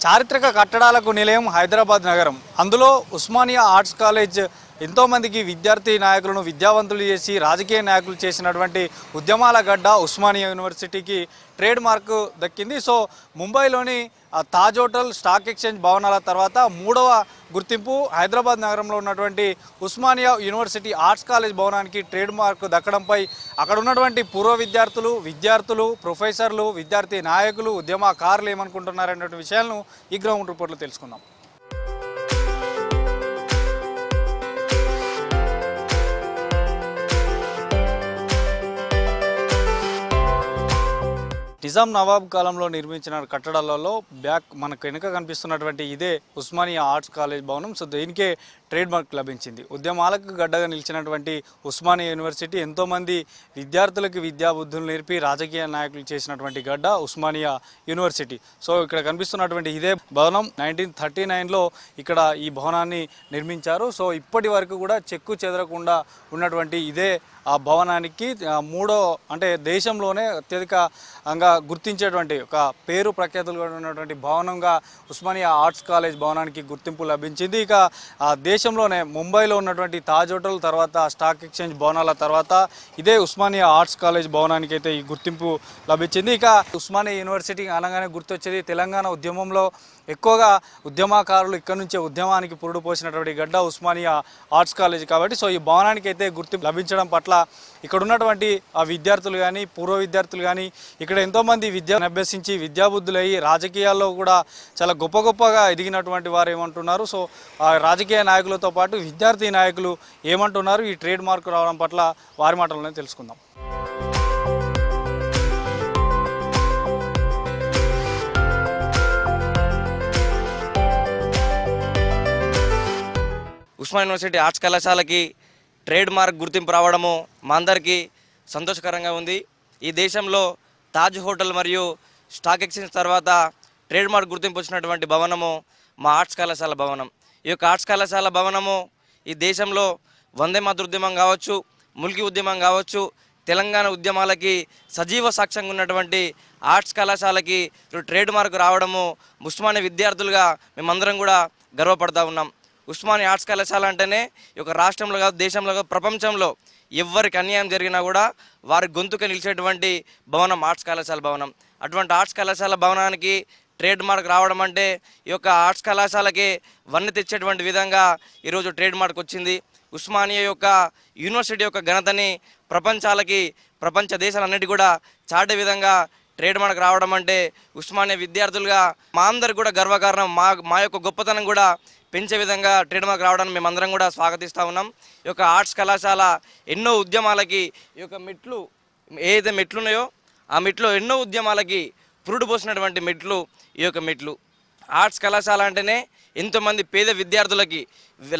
చారిత్రక కట్టడాలకు నిలయం హైదరాబాద్ నగరం. అందులో ఉస్మానియా ఆర్ట్స్ కాలేజ్ ఎంతోమందికి విద్యార్థి నాయకులను విద్యావంతులు చేసి రాజకీయ నాయకులు చేసినటువంటి ఉద్యమాల గడ్డ ఉస్మానియా యూనివర్సిటీకి ట్రేడ్ మార్క్ దక్కింది. సో ముంబైలోని తాజ్ హోటల్, స్టాక్ ఎక్స్చేంజ్ భవనాల తర్వాత మూడవ గుర్తింపు హైదరాబాద్ నగరంలో ఉన్నటువంటి ఉస్మానియా యూనివర్సిటీ ఆర్ట్స్ కాలేజ్ భవనానికి ట్రేడ్ మార్క్ దక్కడంపై అక్కడ ఉన్నటువంటి పూర్వ విద్యార్థులు, ప్రొఫెసర్లు, విద్యార్థి నాయకులు, ఉద్యమకారులు ఏమనుకుంటున్నారనే విషయాలను ఈ గ్రౌండ్ రిపోర్ట్లో తెలుసుకుందాం. నిజాం నవాబ్ కాలంలో నిర్మించిన కట్టడాలలో మనకు వెనుక కనిపిస్తున్నటువంటి ఇదే ఉస్మానియా ఆర్ట్స్ కాలేజ్ భవనం. సో దీనికే ట్రేడ్ మార్క్ లభించింది. ఉద్యమాలకు గడ్డగా నిలిచినటువంటి ఉస్మానియా యూనివర్సిటీ ఎంతోమంది విద్యార్థులకు విద్యాబుద్ధులు నేర్పి రాజకీయ నాయకులు చేసినటువంటి గడ్డ ఉస్మానియా యూనివర్సిటీ. సో ఇక్కడ కనిపిస్తున్నటువంటి ఇదే భవనం 1939లో ఇక్కడ ఈ భవనాన్ని నిర్మించారు. సో ఇప్పటి వరకు కూడా చెక్కు చెదరకుండా ఉన్నటువంటి ఇదే ఆ భవనానికి అంటే దేశంలోనే అత్యధికంగా గుర్తించేటువంటి ఒక పేరు ప్రఖ్యాతులు ఉన్నటువంటి భవనంగా ఉస్మానియా ఆర్ట్స్ కాలేజ్ భవనానికి గుర్తింపు లభించింది. ఇక దేశంలోనే ముంబైలో ఉన్నటువంటి తాజ్ హోటల్ తర్వాత స్టాక్ ఎక్స్చేంజ్ భవనాల తర్వాత ఇదే ఉస్మానియా ఆర్ట్స్ కాలేజ్ భవనానికి అయితే ఈ గుర్తింపు లభించింది. ఇక ఉస్మానియా యూనివర్సిటీ అనగానే గుర్తొచ్చేది తెలంగాణ ఉద్యమంలో ఎక్కువగా ఉద్యమకారులు ఇక్కడ నుంచే ఉద్యమానికి పురుడు పోసినటువంటి గడ్డ ఉస్మానియా ఆర్ట్స్ కాలేజ్ కాబట్టి సో ఈ భవనానికి అయితే గుర్తింపు లభించడం పట్ల ఇక్కడ ఉన్నటువంటి ఆ విద్యార్థులు కానీ పూర్వ విద్యార్థులు కానీ ఇక్కడ ఎంతోమంది విద్యను అభ్యసించి విద్యాబుద్ధులయ్యి రాజకీయాల్లో కూడా చాలా గొప్పగా ఎదిగినటువంటి వారు ఏమంటున్నారు, సో ఆ రాజకీయ నాయకులతో పాటు విద్యార్థి నాయకులు ఏమంటున్నారు, ఈ ట్రేడ్ మార్క్ రావడం పట్ల వారి మాటల్లోనే తెలుసుకుందాం. ఉస్మానియా యూనివర్సిటీ ఆర్ట్స్ కళాశాలకి ట్రేడ్ మార్క్ గుర్తింపు రావడము మా అందరికీ సంతోషకరంగా ఉంది. ఈ దేశంలో తాజ్ హోటల్ మరియు స్టాక్ ఎక్స్చేంజ్ తర్వాత ట్రేడ్ మార్క్ గుర్తింపు వచ్చినటువంటి భవనము మా ఆర్ట్స్ కళాశాల భవనం. ఈ యొక్క ఆర్ట్స్ కళాశాల భవనము ఈ దేశంలో వందే మాతృ ఉద్యమం కావచ్చు, ముల్కీ ఉద్యమం కావచ్చు, తెలంగాణ ఉద్యమాలకి సజీవ సాక్ష్యంగా ఉన్నటువంటి ఆర్ట్స్ కళాశాలకి ట్రేడ్ మార్క్ రావడము ఉస్మానియా విద్యార్థులుగా మేమందరం కూడా గర్వపడతా ఉన్నాం. ఉస్మానియా ఆర్ట్స్ కళాశాల అంటేనే ఈ యొక్క రాష్ట్రంలో కాదు, దేశంలో కాదు, ప్రపంచంలో ఎవరికి అన్యాయం జరిగినా కూడా వారి గొంతుక నిలిచేటువంటి భవనం ఆర్ట్స్ కళాశాల భవనం. అటువంటి ఆర్ట్స్ కళాశాల భవనానికి ట్రేడ్ మార్క్ రావడం అంటే ఈ యొక్క ఆర్ట్స్ కళాశాలకి వన్నె తెచ్చేటువంటి విధంగా ఈరోజు ట్రేడ్ మార్క్ వచ్చింది. ఉస్మానియా యొక్క యూనివర్సిటీ యొక్క ఘనతని ప్రపంచ దేశాలన్నిటి కూడా చాటే విధంగా ట్రేడ్ మార్క్ రావడం అంటే ఉస్మానియా విద్యార్థులుగా మా అందరికి కూడా గర్వకారణం. మా యొక్క గొప్పతనం కూడా పెంచే విధంగా ట్రేడ్ మార్క్ రావడానికి మేమందరం కూడా స్వాగతిస్తూ ఉన్నాం. ఈ యొక్క ఆర్ట్స్ కళాశాల ఎన్నో ఉద్యమాలకి ఈ యొక్క మెట్లు ఏదైతే మెట్లు ఉన్నాయో ఆ మెట్లు ఎన్నో ఉద్యమాలకి పురుడు పోసినటువంటి మెట్లు ఈ యొక్క మెట్లు. ఆర్ట్స్ కళాశాల అంటేనే ఎంతోమంది పేద విద్యార్థులకి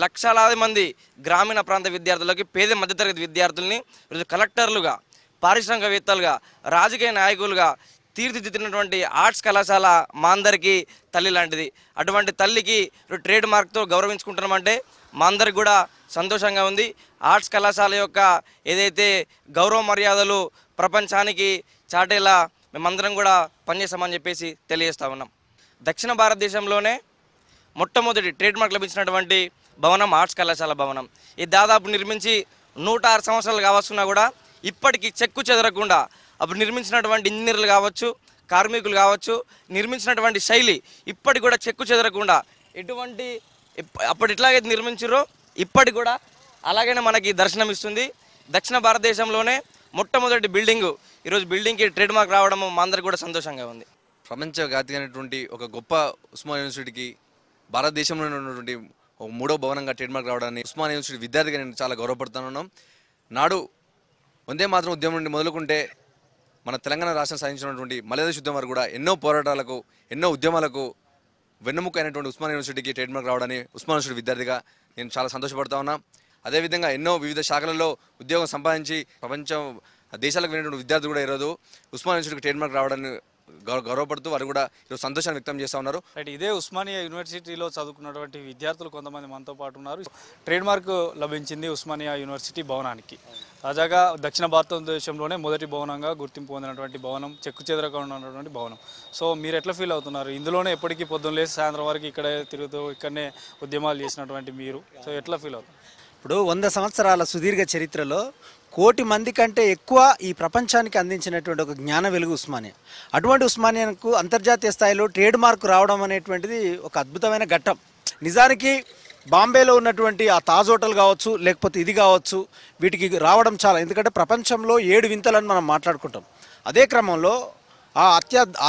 లక్షలాది మంది గ్రామీణ ప్రాంత విద్యార్థులకి పేద మధ్యతరగతి విద్యార్థుల్ని ఈరోజు కలెక్టర్లుగా, పారిశ్రామికవేత్తలుగా, రాజకీయ నాయకులుగా తీర్చిదిద్దినటువంటి ఆర్ట్స్ కళాశాల మా అందరికీ తల్లి లాంటిది. అటువంటి తల్లికి ట్రేడ్ మార్క్తో గౌరవించుకుంటున్నామంటే మా అందరికి కూడా సంతోషంగా ఉంది. ఆర్ట్స్ కళాశాల యొక్క ఏదైతే గౌరవ మర్యాదలు ప్రపంచానికి చాటేలా మేమందరం కూడా పనిచేస్తామని చెప్పేసి తెలియజేస్తూ ఉన్నాం. దక్షిణ భారతదేశంలోనే మొట్టమొదటి ట్రేడ్ మార్క్ లభించినటువంటి భవనం ఆర్ట్స్ కళాశాల భవనం. ఇది దాదాపు నిర్మించి 106 సంవత్సరాలు కావస్తున్నా కూడా ఇప్పటికీ చెక్కు చెదరకుండా అప్పుడు నిర్మించినటువంటి ఇంజనీర్లు కావచ్చు, కార్మికులు కావచ్చు, నిర్మించినటువంటి శైలి ఇప్పటికి కూడా చెక్కు చెదరకుండా ఎటువంటి అప్పుడు ఎట్లాగైతే నిర్మించారో ఇప్పటికి కూడా అలాగనే మనకి దర్శనం ఇస్తుంది. దక్షిణ భారతదేశంలోనే మొట్టమొదటి బిల్డింగు ఈరోజు బిల్డింగ్కి ట్రేడ్ మార్క్ రావడం మా అందరికి కూడా సంతోషంగా ఉంది. ప్రపంచవ్యాప్తిగానటువంటి ఒక గొప్ప ఉస్మానియా యూనివర్సిటీకి భారతదేశంలో ఉన్నటువంటి ఒక మూడో భవనంగా ట్రేడ్ మార్క్ రావడాన్ని ఉస్మానియా యూనివర్సిటీ విద్యార్థిగా నేను చాలా గౌరవపడుతున్నాను. నాడు వందే మాత్రం ఉద్యమం నుండి మొదలుకుంటే మన తెలంగాణ రాష్ట్రం సాధించినటువంటి మలయాళ ఉద్యమం వారు కూడా ఎన్నో పోరాటాలకు, ఎన్నో ఉద్యమాలకు వెన్నెముక అయినటువంటి ఉస్మానియా యూనివర్సిటీకి ట్రేడ్ మార్క్ రావడాన్ని ఉస్మానియా యూనివర్సిటీ విద్యార్థిగా నేను చాలా సంతోషపడతా ఉన్నా. అదేవిధంగా ఎన్నో వివిధ శాఖలలో ఉద్యోగం సంపాదించి ప్రపంచం దేశాలకు వెళ్ళినటువంటి విద్యార్థులు కూడా ఈరోజు ఉస్మానియా యూనివర్సిటీకి ట్రేడ్ మార్క్ రావడాన్ని గౌరవపడుతూ వారు కూడా ఈరోజు సంతోషాన్ని వ్యక్తం చేస్తూ ఉన్నారు. రైట్, ఇదే ఉస్మానియా యూనివర్సిటీలో చదువుకున్నటువంటి విద్యార్థులు కొంతమంది మనతో పాటు ఉన్నారు. ట్రేడ్ మార్క్ లభించింది ఉస్మానియా యూనివర్సిటీ భవనానికి. తాజాగా దక్షిణ భారతదేశంలోనే మొదటి భవనంగా గుర్తింపు పొందినటువంటి భవనం, చెక్కు చెదరకుండా ఉన్నటువంటి భవనం. సో మీరు ఎట్లా ఫీల్ అవుతున్నారు? ఇందులోనే ఎప్పటికీ పొద్దున్న లేసి సాయంత్రం వరకు ఇక్కడే తిరుగుతూ ఇక్కడనే ఉద్యమాలు చేసినటువంటి మీరు, సో ఎట్లా ఫీల్ అవుతున్నారు? ఇప్పుడు 100 సంవత్సరాల సుదీర్ఘ చరిత్రలో కోటి మంది కంటే ఎక్కువ ఈ ప్రపంచానికి అందించినటువంటి ఒక జ్ఞాన వెలుగు ఉస్మానియా. అటువంటి ఉస్మానియాకు అంతర్జాతీయ స్థాయిలో ట్రేడ్ మార్క్ రావడం అనేటువంటిది ఒక అద్భుతమైన ఘట్టం. నిజానికి బాంబేలో ఉన్నటువంటి ఆ తాజ్ హోటల్ కావచ్చు, లేకపోతే ఇది కావచ్చు, వీటికి రావడం చాలా, ఎందుకంటే ప్రపంచంలో 7 వింతలని మనం మాట్లాడుకుంటాం. అదే క్రమంలో ఆ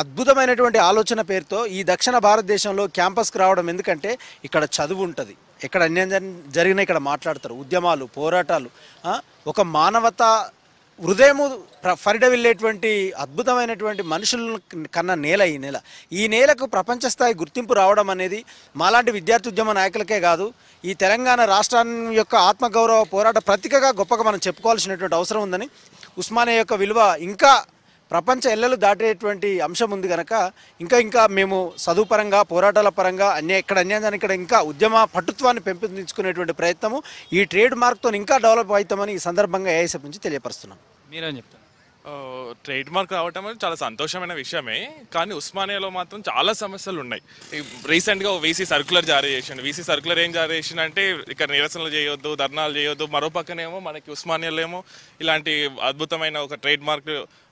అద్భుతమైనటువంటి ఆలోచన పేరుతో ఈ దక్షిణ భారతదేశంలో క్యాంపస్కి రావడం, ఎందుకంటే ఇక్కడ చదువు ఉంటుంది, ఎక్కడ అన్యాయం జరిగినా ఇక్కడ మాట్లాడతారు, ఉద్యమాలు, పోరాటాలు, ఒక మానవతా హృదయము ఫరిడవిల్లేటువంటి అద్భుతమైనటువంటి మనుషుల కన్నా నేల ఈ నేలకు ప్రపంచ స్థాయి గుర్తింపు రావడం అనేది మాలాంటి విద్యార్థి ఉద్యమ నాయకులకే కాదు, ఈ తెలంగాణ రాష్ట్రాన్ని యొక్క ఆత్మగౌరవ పోరాట ప్రతీకగా గొప్పగా మనం చెప్పుకోవాల్సినటువంటి అవసరం ఉందని, ఉస్మానియా యొక్క విలువ ఇంకా ప్రపంచ ఎల్లలు దాటేటువంటి అంశం ఉంది కనుక ఇంకా మేము చదువు పరంగా, పోరాటాల పరంగా ఎక్కడ అన్యాయాన్ని ఇక్కడ ఇంకా ఉద్యమ పటుత్వాన్ని పెంపొందించుకునేటువంటి ప్రయత్నము ఈ ట్రేడ్ మార్క్తో ఇంకా డెవలప్ అవుతామని ఈ సందర్భంగా ఏఐఎస్ఎఫ్ నుంచి తెలియపరుస్తున్నాం. మీరేం చెప్తారు? ట్రేడ్ మార్క్ రావటం అనేది చాలా సంతోషమైన విషయమే, కానీ ఉస్మానియాలో మాత్రం చాలా సమస్యలు ఉన్నాయి. రీసెంట్గా వీసీ సర్క్యులర్ జారీ చేసిండు. వీసీ సర్క్యులర్ ఏం జారీ చేసిండు అంటే ఇక్కడ నిరసనలు చేయొద్దు, ధర్నాలు చేయొద్దు. మరో పక్కనేమో మనకి ఉస్మానియాలో ఏమో ఇలాంటి అద్భుతమైన ఒక ట్రేడ్ మార్క్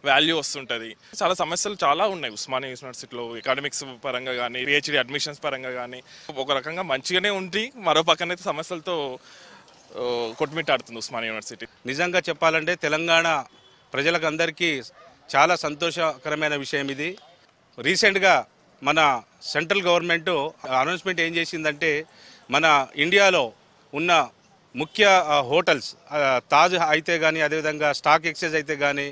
వాల్యూ వస్తుంటుంది. చాలా సమస్యలు చాలా ఉన్నాయి ఉస్మానియా యూనివర్సిటీలో, ఎకాడమిక్స్ పరంగా కానీ, పిహెచ్డి అడ్మిషన్స్ పరంగా కానీ. ఒక రకంగా మంచిగానే ఉంది, మరో పక్కనైతే సమస్యలతో కొట్టుమిట్టాడుతుంది ఉస్మానియా యూనివర్సిటీ. నిజంగా చెప్పాలంటే తెలంగాణ ప్రజలకు అందరికీ చాలా సంతోషకరమైన విషయం ఇది. రీసెంట్గా మన సెంట్రల్ గవర్నమెంట్ అనౌన్స్మెంట్ ఏం చేసిందంటే, మన ఇండియాలో ఉన్న ముఖ్య హోటల్స్ తాజ్ అయితే కానీ, అదేవిధంగా స్టాక్ ఎక్స్చేంజ్ అయితే కానీ,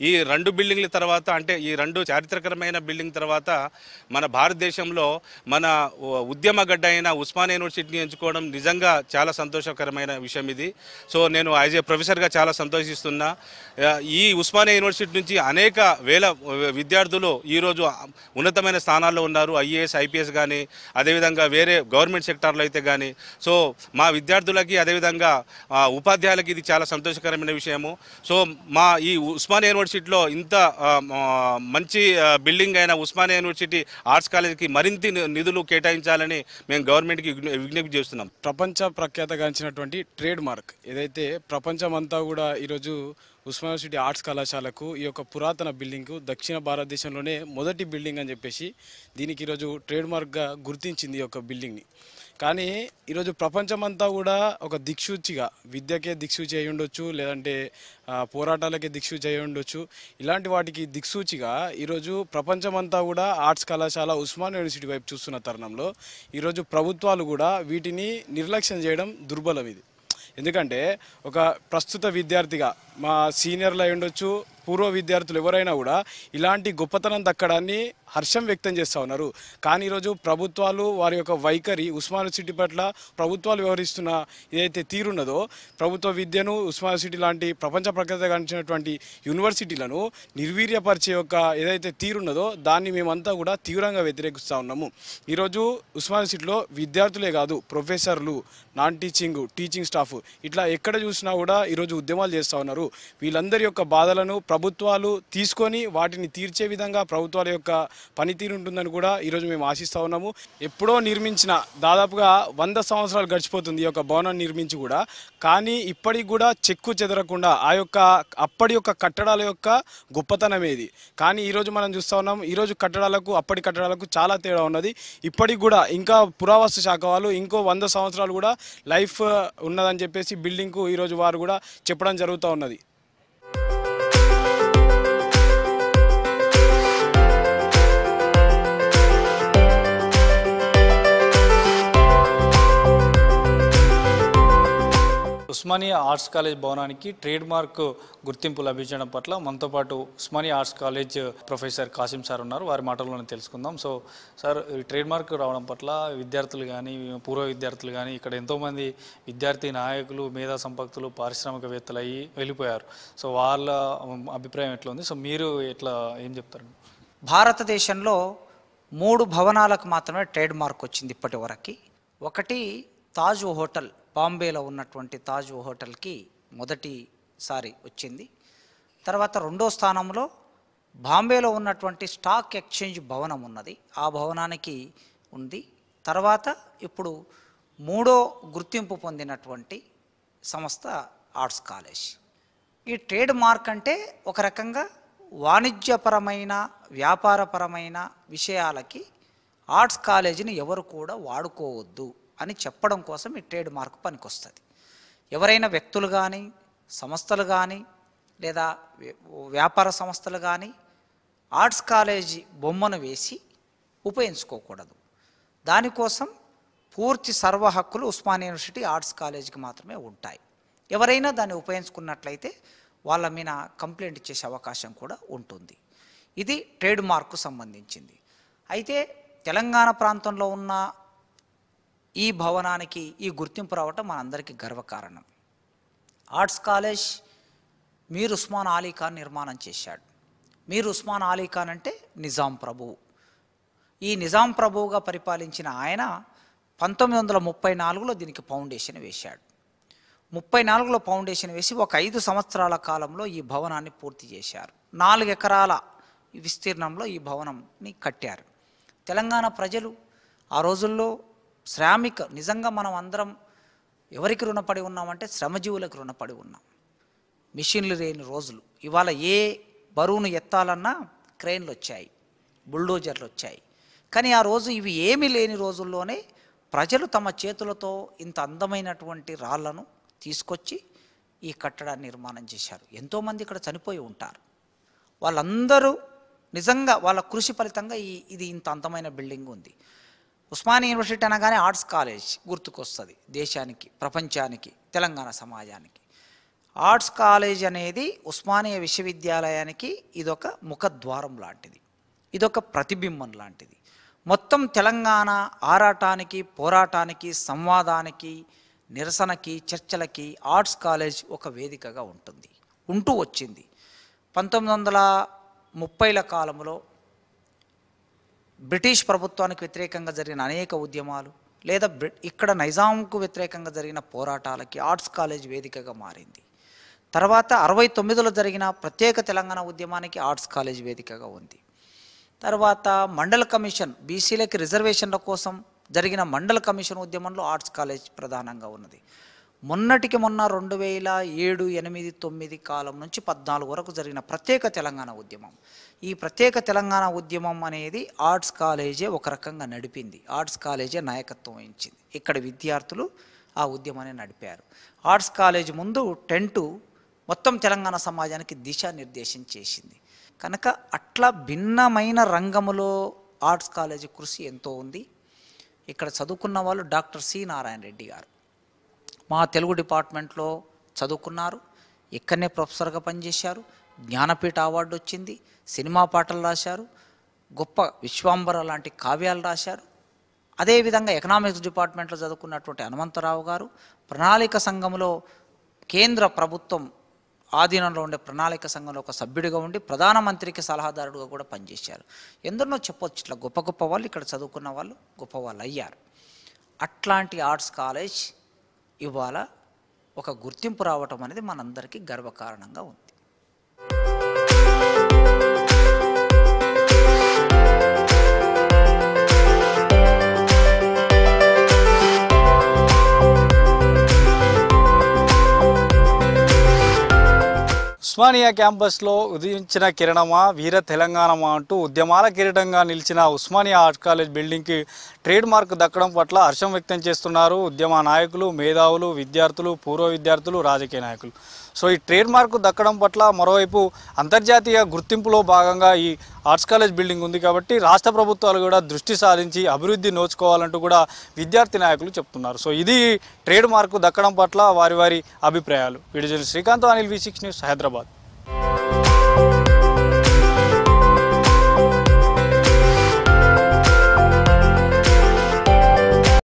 ఈ 2 బిల్డింగ్ల తర్వాత, అంటే ఈ 2 చారిత్రకరమైన బిల్డింగ్ తర్వాత మన భారతదేశంలో మన ఉద్యమ గడ్డ అయిన ఉస్మానియా యూనివర్సిటీని ఎంచుకోవడం నిజంగా చాలా సంతోషకరమైన విషయం ఇది. సో నేను యాజ్ ఏ ప్రొఫెసర్గా చాలా సంతోషిస్తున్నా. ఈ ఉస్మానియా యూనివర్సిటీ నుంచి అనేక వేల విద్యార్థులు ఈరోజు ఉన్నతమైన స్థానాల్లో ఉన్నారు, ఐఏఎస్, ఐపీఎస్ కానీ, అదేవిధంగా వేరే గవర్నమెంట్ సెక్టార్లో అయితే కానీ. సో మా విద్యార్థులకి, అదేవిధంగా ఉపాధ్యాయులకి ఇది చాలా సంతోషకరమైన విషయము. సో మా ఈ ఉస్మానియా యూనివర్సిటీలో ఇంత మంచి బిల్డింగ్ అయిన ఉస్మానియా యూనివర్సిటీ ఆర్ట్స్ కాలేజీకి మరింత నిధులు కేటాయించాలని మేము గవర్నమెంట్కి విజ్ఞప్తి చేస్తున్నాం. ప్రపంచ ప్రఖ్యాతగాంచినటువంటి ట్రేడ్ మార్క్ ఏదైతే ప్రపంచమంతా కూడా ఈరోజు ఉస్మానియా యూనివర్సిటీ ఆర్ట్స్ కళాశాలకు ఈ యొక్క పురాతన బిల్డింగ్ దక్షిణ భారతదేశంలోనే మొదటి బిల్డింగ్ అని చెప్పేసి దీనికి ఈరోజు ట్రేడ్ మార్క్గా గుర్తించింది ఈ యొక్క బిల్డింగ్ని. కానీ ఈరోజు ప్రపంచమంతా కూడా ఒక దిక్సూచిగా, విద్యకే దిక్సూచి అయి ఉండొచ్చు, లేదంటే పోరాటాలకే దిక్సూచి అయి ఉండొచ్చు, ఇలాంటి వాటికి దిక్సూచిగా ఈరోజు ప్రపంచమంతా కూడా ఆర్ట్స్ కళాశాల ఉస్మానియా యూనివర్సిటీ వైపు చూస్తున్న తరుణంలో ఈరోజు ప్రభుత్వాలు కూడా వీటిని నిర్లక్ష్యం చేయడం దుర్బలం ఇది. ఎందుకంటే ఒక ప్రస్తుత విద్యార్థిగా మా సీనియర్లు అయి ఉండొచ్చు, పూర్వ విద్యార్థులు ఎవరైనా కూడా ఇలాంటి గొప్పతనం దక్కడాన్ని హర్షం వ్యక్తం చేస్తూ ఉన్నారు. కానీ ఈరోజు ప్రభుత్వాలు వారి యొక్క వైఖరి ఉస్మానియా యూనివర్సిటీ పట్ల ప్రభుత్వాలు వ్యవహరిస్తున్న ఏదైతే తీరున్నదో, ప్రభుత్వ విద్యను ఉస్మానియా యూనివర్సిటీ లాంటి ప్రపంచ ప్రఖ్యాతిగాంచినటువంటి యూనివర్సిటీలను నిర్వీర్యపరిచే యొక్క ఏదైతే తీరున్నదో దాన్ని మేమంతా కూడా తీవ్రంగా వ్యతిరేకిస్తూ ఉన్నాము. ఈరోజు ఉస్మానియా యూనివర్సిటీలో విద్యార్థులే కాదు, ప్రొఫెసర్లు, నాన్ టీచింగ్ స్టాఫ్, ఇట్లా ఎక్కడ చూసినా కూడా ఈరోజు ఉద్యమాలు చేస్తూ ఉన్నారు. వీళ్ళందరి యొక్క బాధలను ప్రభుత్వాలు తీసుకొని వాటిని తీర్చే విధంగా ప్రభుత్వాల యొక్క పనితీరు ఉంటుందని కూడా ఈరోజు మేము ఆశిస్తూ ఉన్నాము. ఎప్పుడో నిర్మించిన, దాదాపుగా 100 సంవత్సరాలు గడిచిపోతుంది ఈ యొక్క భవనం నిర్మించి కూడా, కానీ ఇప్పటికి కూడా చెక్కు చెదరకుండా ఆ యొక్క అప్పటి యొక్క కట్టడాల యొక్క గొప్పతనం ఏది. కానీ ఈరోజు మనం చూస్తూ ఉన్నాం, ఈరోజు కట్టడాలకు అప్పటి కట్టడాలకు చాలా తేడా ఉన్నది. ఇప్పటికి కూడా ఇంకా పురావస్తు శాఖ వాళ్ళు ఇంకో 100 సంవత్సరాలు కూడా లైఫ్ ఉన్నదని చెప్పేసి బిల్డింగ్కు ఈరోజు వారు కూడా చెప్పడం జరుగుతూ ఉన్నది. ఉస్మానియా ఆర్ట్స్ కాలేజ్ భవనానికి ట్రేడ్ మార్క్ గుర్తింపు లభించడం పట్ల మనతో పాటు Osmania arts college professor Kasim sir ఉన్నారు. వారి మాటల్లోనే తెలుసుకుందాం. సో సార్, ఈ ట్రేడ్ మార్క్ రావడం పట్ల విద్యార్థులు కానీ, పూర్వ విద్యార్థులు కానీ, ఇక్కడ ఎంతోమంది విద్యార్థి నాయకులు, మేధా సంపత్తులు, పారిశ్రామికవేత్తలు అయ్యి వెళ్ళిపోయారు. సో వాళ్ళ అభిప్రాయం ఎట్లా ఉంది? సో మీరు ఎట్లా ఏం చెప్తారు? భారతదేశంలో 3 భవనాలకు మాత్రమే ట్రేడ్ మార్క్ వచ్చింది ఇప్పటి వరకు. ఒకటి తాజ్ హోటల్, బాంబేలో ఉన్నటువంటి తాజ్ హోటల్కి మొదటిసారి వచ్చింది. తర్వాత రెండో స్థానంలో బాంబేలో ఉన్నటువంటి స్టాక్ ఎక్స్చేంజ్ భవనం ఉన్నది, ఆ భవనానికి ఉంది. తర్వాత ఇప్పుడు 3వ గుర్తింపు పొందినటువంటి సంస్థ ఆర్ట్స్ కాలేజ్. ఈ ట్రేడ్ మార్క్ అంటే ఒక రకంగా వాణిజ్యపరమైన వ్యాపారపరమైన విషయాలకి ఆర్ట్స్ కాలేజీని ఎవరు కూడా వాడుకోవద్దు అని చెప్పడం కోసం ఈ ట్రేడ్ మార్క్ పనికొస్తుంది. ఎవరైనా వ్యక్తులు కానీ సంస్థలు కానీ లేదా వ్యాపార సంస్థలు కానీ ఆర్ట్స్ కాలేజీ బొమ్మను వేసి ఉపయోగించుకోకూడదు. దానికోసం పూర్తి సర్వ హక్కులు ఉస్మానియా యూనివర్సిటీ ఆర్ట్స్ కాలేజీకి మాత్రమే ఉంటాయి. ఎవరైనా దాన్ని ఉపయోగించుకున్నట్లయితే వాళ్ళ మీద కంప్లైంట్ చేసే అవకాశం కూడా ఉంటుంది. ఇది ట్రేడ్ మార్కు సంబంధించింది. అయితే తెలంగాణ ప్రాంతంలో ఉన్న ఈ భవనానికి ఈ గుర్తింపు రావటం మనందరికీ గర్వకారణం. ఆర్ట్స్ కాలేజ్ మీర్ ఉస్మాన్ అలీ ఖాన్ నిర్మాణం చేశాడు. మీర్ ఉస్మాన్ అలీ ఖాన్ అంటే నిజాం ప్రభువు. ఈ నిజాం ప్రభువుగా పరిపాలించిన ఆయన 1934లో దీనికి ఫౌండేషన్ వేశాడు. 34లో ఫౌండేషన్ వేసి ఒక 5 సంవత్సరాల కాలంలో ఈ భవనాన్ని పూర్తి చేశారు. 4 ఎకరాల విస్తీర్ణంలో ఈ భవనంని కట్టారు. తెలంగాణ ప్రజలు ఆ రోజుల్లో నిజంగా మనం అందరం ఎవరికి రుణపడి ఉన్నామంటే శ్రమజీవులకు రుణపడి ఉన్నాం. మిషన్లు లేని రోజులు. ఇవాళ ఏ బరువును ఎత్తాలన్నా క్రెయిన్లు వచ్చాయి, బుల్డోజర్లు వచ్చాయి. కానీ ఆ రోజు ఇవి ఏమీ లేని రోజుల్లోనే ప్రజలు తమ చేతులతో ఇంత అందమైనటువంటి రాళ్లను తీసుకొచ్చి ఈ కట్టడాన్ని నిర్మాణం చేశారు. ఎంతోమంది ఇక్కడ చనిపోయి ఉంటారు. వాళ్ళందరూ నిజంగా వాళ్ళ కృషి ఫలితంగా ఇది ఇంత అందమైన బిల్డింగ్ ఉంది. ఉస్మానియా యూనివర్సిటీ అనగానే ఆర్ట్స్ కాలేజ్ గుర్తుకొస్తుంది దేశానికి, ప్రపంచానికి, తెలంగాణ సమాజానికి. ఆర్ట్స్ కాలేజ్ అనేది ఉస్మానియా విశ్వవిద్యాలయానికి ఇదొక ముఖద్వారం లాంటిది, ఇదొక ప్రతిబింబం లాంటిది. మొత్తం తెలంగాణ ఆరాటానికి, పోరాటానికి, సంవాదానికి, నిరసనకి, చర్చలకి ఆర్ట్స్ కాలేజ్ ఒక వేదికగా ఉంటూ వచ్చింది. 1930ల కాలంలో బ్రిటిష్ ప్రభుత్వానికి వ్యతిరేకంగా జరిగిన అనేక ఉద్యమాలు లేదా ఇక్కడ నైజాంకు వ్యతిరేకంగా జరిగిన పోరాటాలకి ఆర్ట్స్ కాలేజ్ వేదికగా మారింది. తర్వాత 69లో జరిగిన ప్రత్యేక తెలంగాణ ఉద్యమానికి ఆర్ట్స్ కాలేజ్ వేదికగా ఉంది. తర్వాత మండల కమిషన్, బీసీలకి రిజర్వేషన్ల కోసం జరిగిన మండల కమిషన్ ఉద్యమంలో ఆర్ట్స్ కాలేజ్ ప్రధానంగా ఉన్నది. మొన్నటికి మొన్న 2007, 8, 9 కాలం నుంచి 14 వరకు జరిగిన ప్రత్యేక తెలంగాణ ఉద్యమం. ఈ ప్రత్యేక తెలంగాణ ఉద్యమం అనేది ఆర్ట్స్ కాలేజే ఒక రకంగా నడిపింది, ఆర్ట్స్ కాలేజే నాయకత్వం వహించింది. ఇక్కడ విద్యార్థులు ఆ ఉద్యమాన్ని నడిపారు. ఆర్ట్స్ కాలేజ్ ముందు టెంటు మొత్తం తెలంగాణ సమాజానికి దిశానిర్దేశం చేసింది. కనుక అట్లా భిన్నమైన రంగములో ఆర్ట్స్ కాలేజీ కృషి ఎంతో ఉంది. ఇక్కడ చదువుకున్న వాళ్ళు డాక్టర్ సి నారాయణ రెడ్డి గారు మా తెలుగు డిపార్ట్మెంట్లో చదువుకున్నారు. ఇక్కడనే ప్రొఫెసర్గా పనిచేశారు. జ్ఞానపీఠ అవార్డు వచ్చింది. సినిమా పాటలు రాశారు. గొప్ప విశ్వాంబర లాంటి కావ్యాలు రాశారు. అదేవిధంగా ఎకనామిక్స్ డిపార్ట్మెంట్లో చదువుకున్నటువంటి హనుమంతరావు గారు ప్రణాళిక సంఘంలో కేంద్ర ప్రభుత్వం ఆధీనంలో ఉండే ప్రణాళిక సంఘంలో ఒక సభ్యుడిగా ఉండి ప్రధానమంత్రికి సలహాదారుడుగా కూడా పనిచేశారు. ఎందరినో చెప్పొచ్చు, ఇట్లా గొప్ప గొప్ప వాళ్ళు ఇక్కడ చదువుకున్న వాళ్ళు గొప్ప వాళ్ళు అయ్యారు. అట్లాంటి ఆర్ట్స్ కాలేజ్ ఇవాళ ఒక గుర్తింపు రావటం అనేది మనందరికీ గర్వకారణంగా ఉంది. ఉస్మానియా క్యాంపస్లో ఉదయించిన కిరణమా, వీర తెలంగాణమా అంటూ ఉద్యమాల కిరీటంగా నిలిచిన ఉస్మానియా ఆర్ట్ కాలేజ్ బిల్డింగ్కి ట్రేడ్ మార్క్ దక్కడం పట్ల హర్షం వ్యక్తం చేస్తున్నారు ఉద్యమ నాయకులు, మేధావులు, విద్యార్థులు, పూర్వ విద్యార్థులు, రాజకీయ నాయకులు. సో ఈ ట్రేడ్ మార్క్ దక్కడం పట్ల మరోవైపు అంతర్జాతీయ గుర్తింపులో భాగంగా ఈ ఆర్ట్స్ కాలేజ్ బిల్డింగ్ ఉంది కాబట్టి రాష్ట్ర ప్రభుత్వాలు కూడా దృష్టి సారించి అభివృద్ధి నోచుకోవాలంటూ కూడా విద్యార్థి నాయకులు చెప్తున్నారు. సో ఇది ట్రేడ్ మార్క్ దక్కడం పట్ల వారి అభిప్రాయాలు. Video journalist Srikanth, Anil, V6 news, Hyderabad.